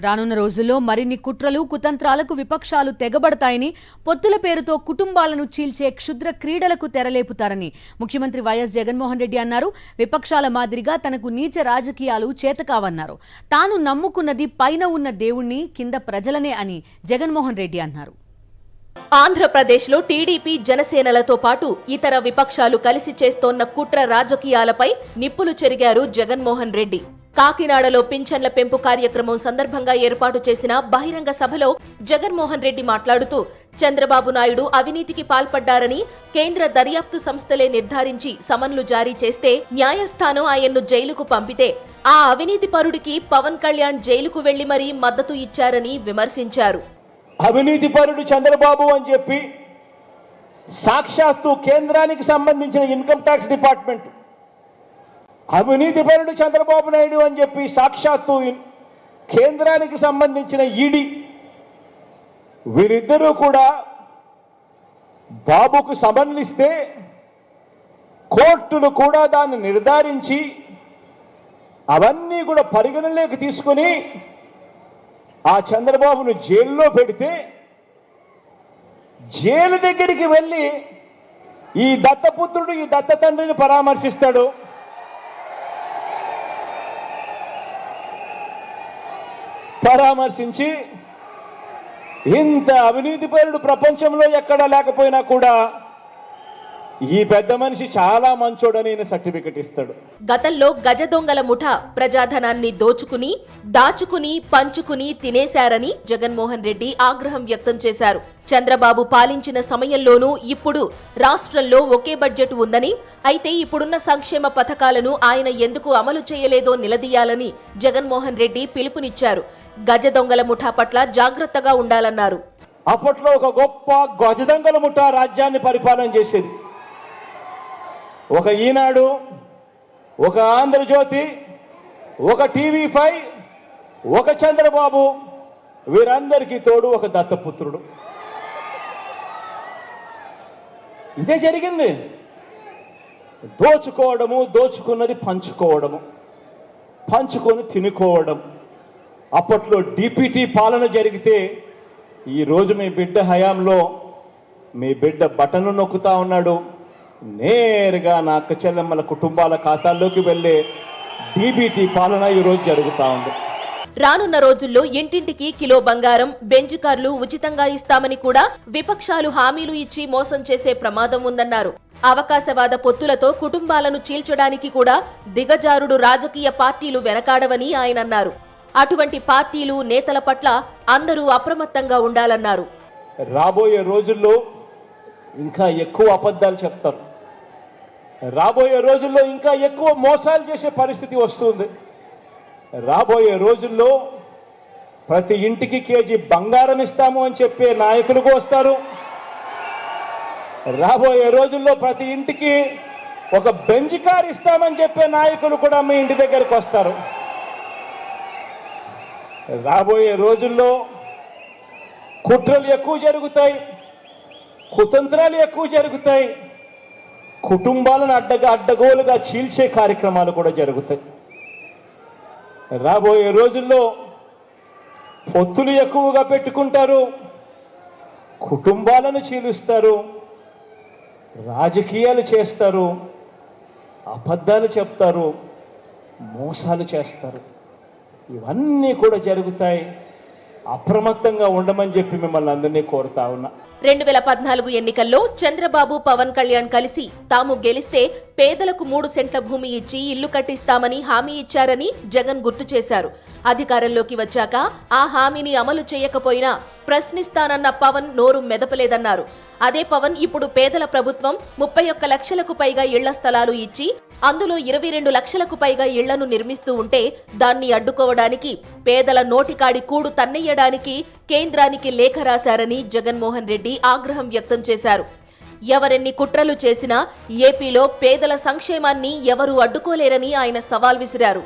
రానున్న రోజుల్లో మరిన్ని కుట్రలు కుతంత్రాలకు విపక్షాలు తెగబడతాయని, పొత్తుల పేరుతో కుటుంబాలను చీల్చే క్షుద్ర క్రీడలకు తెరలేపుతారని ముఖ్యమంత్రి వైఎస్ జగన్మోహన్ రెడ్డి అన్నారు. విపక్షాల మాదిరిగా తనకు నీచ రాజకీయాలు చేతకావన్నారు. తాను నమ్ముకున్నది పైన ఉన్న దేవుణ్ణి, కింద ప్రజలనే అని జగన్మోహన్ రెడ్డి అన్నారు. ఆంధ్రప్రదేశ్లో టీడీపీ జనసేనలతో పాటు ఇతర విపక్షాలు కలిసి చేస్తోన్న కుట్ర రాజకీయాలపై నిప్పులు చెరిగారు జగన్మోహన్ రెడ్డి. కాకినాడలో పింఛన్ల పెంపు కార్యక్రమం సందర్భంగా ఏర్పాటు చేసిన బహిరంగ సభలో జగన్మోహన్ రెడ్డి మాట్లాడుతూ, చంద్రబాబు నాయుడు అవినీతికి పాల్పడ్డారని కేంద్ర దర్యాప్తు సంస్థలే నిర్ధారించి సమన్లు జారీ చేస్తే న్యాయస్థానం ఆయన్ను జైలుకు పంపితే ఆ అవినీతి పరుడికి పవన్ కళ్యాణ్ జైలుకు వెళ్లి మరీ మద్దతు ఇచ్చారని విమర్శించారు. అవినీతి పరుడు చంద్రబాబు అని చెప్పి సాక్షాత్తు కేంద్రానికి సంబంధించిన ఇన్కమ్ ట్యాక్స్ డిపార్ట్మెంట్, అవినీతి పరుడు చంద్రబాబు నాయుడు అని చెప్పి సాక్షాత్తు కేంద్రానికి సంబంధించిన ఈడీ, వీరిద్దరూ కూడా బాబుకు సమన్లిస్తే కోర్టులు కూడా దాన్ని నిర్ధారించి అవన్నీ కూడా పరిగణలోకి తీసుకుని ఆ చంద్రబాబును జైల్లో పెడితే, జైలు దగ్గరికి వెళ్ళి ఈ దత్తపుత్రుడు ఈ దత్త తండ్రిని పరామర్శిస్తాడు. పరామర్శించి ఇంత అవినీతిపరుడు ప్రపంచంలో ఎక్కడా లేకపోయినా కూడా ఈ పెద్ద మనిషి చాలా మంచోడని సర్టిఫికెట్ ఇస్తాడు. గతంలో గజ దొంగల ముఠా ప్రజాధనాన్ని దోచుకుని, దాచుకుని, పంచుకుని తినేశారని జగన్మోహన్ రెడ్డి ఆగ్రహం వ్యక్తం చేశారు. చంద్రబాబు పాలించిన సమయంలోనూ ఇప్పుడు రాష్ట్రంలో ఒకే బడ్జెట్ ఉందని, అయితే ఇప్పుడున్న సంక్షేమ పథకాలను ఆయన ఎందుకు అమలు చేయలేదో నిలదీయాలని జగన్మోహన్ రెడ్డి పిలుపునిచ్చారు. గజ దొంగల ముఠా పట్ల జాగ్రత్తగా ఉండాలన్నారు. అప్పట్లో ఒక గొప్ప గజ దొంగల ముఠా రాజ్యాన్ని పరిపాలన చేసేది. ఒక ఈనాడు, ఒక ఆంధ్రజ్యోతి, ఒక టీవీ5, ఒక చంద్రబాబు, వీరందరికీ తోడు ఒక దత్తపుత్రుడు. ఇదే జరిగింది. దోచుకోవడము, దోచుకున్నది పంచుకోవడము, పంచుకొని తినుకోవడం. అప్పట్లో డిపిటి పాలన జరిగితే ఈరోజు మీ బిడ్డ హయాంలో మీ బిడ్డ బటన్ను నొక్కుతా ఉన్నాడు. నేరుగా నా అక్క చెల్లెమ్మల కుటుంబాల ఖాతాల్లోకి వెళ్లే డీబీటీ పాలన ఈరోజు జరుగుతూ ఉంది. రానున్న రోజుల్లో ఇంటింటికి కిలో బంగారం, బెంజ్ కార్లు ఉచితంగా ఇస్తామని కూడా విపక్షాలు హామీలు ఇచ్చి మోసం చేసే ప్రమాదం ఉందన్నారు. అవకాశవాద పొత్తులతో కుటుంబాలను చీల్చడానికి కూడా దిగజారుడు రాజకీయ పార్టీలు వెనకాడవని ఆయన అన్నారు. అటువంటి పార్టీలు, నేతల పట్ల అందరూ అప్రమత్తంగా ఉండాలన్నారు. రాబోయే రోజుల్లో ఇంకా ఎక్కువ అబద్ధాలు చెప్తారు. రాబోయే రోజుల్లో ఇంకా ఎక్కువ మోసాలు చేసే పరిస్థితి వస్తుంది. రాబోయే రోజుల్లో ప్రతి ఇంటికి కేజీ బంగారం ఇస్తాము అని చెప్పే నాయకులు వస్తారు. రాబోయే రోజుల్లో ప్రతి ఇంటికి ఒక బెంజ్ కార్ ఇస్తామని చెప్పే నాయకులు కూడా మీ ఇంటి దగ్గరకు వస్తారు. రాబోయే రోజుల్లో కుట్రలు ఎక్కువ జరుగుతాయి, కుతంత్రాలు ఎక్కువ జరుగుతాయి, కుటుంబాలను అడ్డగోలుగా చీల్చే కార్యక్రమాలు కూడా జరుగుతాయి. రాబోయే రోజుల్లో పొత్తులు ఎక్కువగా పెట్టుకుంటారు, కుటుంబాలను చీలుస్తారు, రాజకీయాలు చేస్తారు, అబద్ధాలు చెప్తారు, మోసాలు చేస్తారు. ఇవన్నీ కూడా జరుగుతాయి. అప్రమత్తంగా ఉండమని చెప్పి మిమ్మల్ని అందరినీ కోరుతా ఉన్నా. 2014 ఎన్నికల్లో చంద్రబాబు, పవన్ కళ్యాణ్ కలిసి తాము గెలిస్తే పేదలకు 3 సెంట్ల భూమి ఇచ్చి ఇల్లు కట్టిస్తామని హామీ ఇచ్చారని జగన్ గుర్తు చేశారు. అధికారంలోకి వచ్చాక ఆ హామీని అమలు చేయకపోయినా ప్రశ్నిస్తానన్న పవన్ నోరు మెదపలేదన్నారు. అదే పవన్ ఇప్పుడు పేదల ప్రభుత్వం 31 లక్షలకు పైగా ఇళ్ల స్థలాలు ఇచ్చి అందులో 22 లక్షలకు పైగా ఇళ్లను నిర్మిస్తూ ఉంటే దాన్ని అడ్డుకోవడానికి, పేదల నోటికాడి కూడు తన్నెయ్యడానికి కేంద్రానికి లేఖ రాశారని జగన్మోహన్ రెడ్డి ఆగ్రహం వ్యక్తం చేశారు. ఎవరెన్ని కుట్రలు చేసినా ఏపీలో పేదల సంక్షేమాన్ని ఎవరూ అడ్డుకోలేరని ఆయన సవాల్ విసిరారు.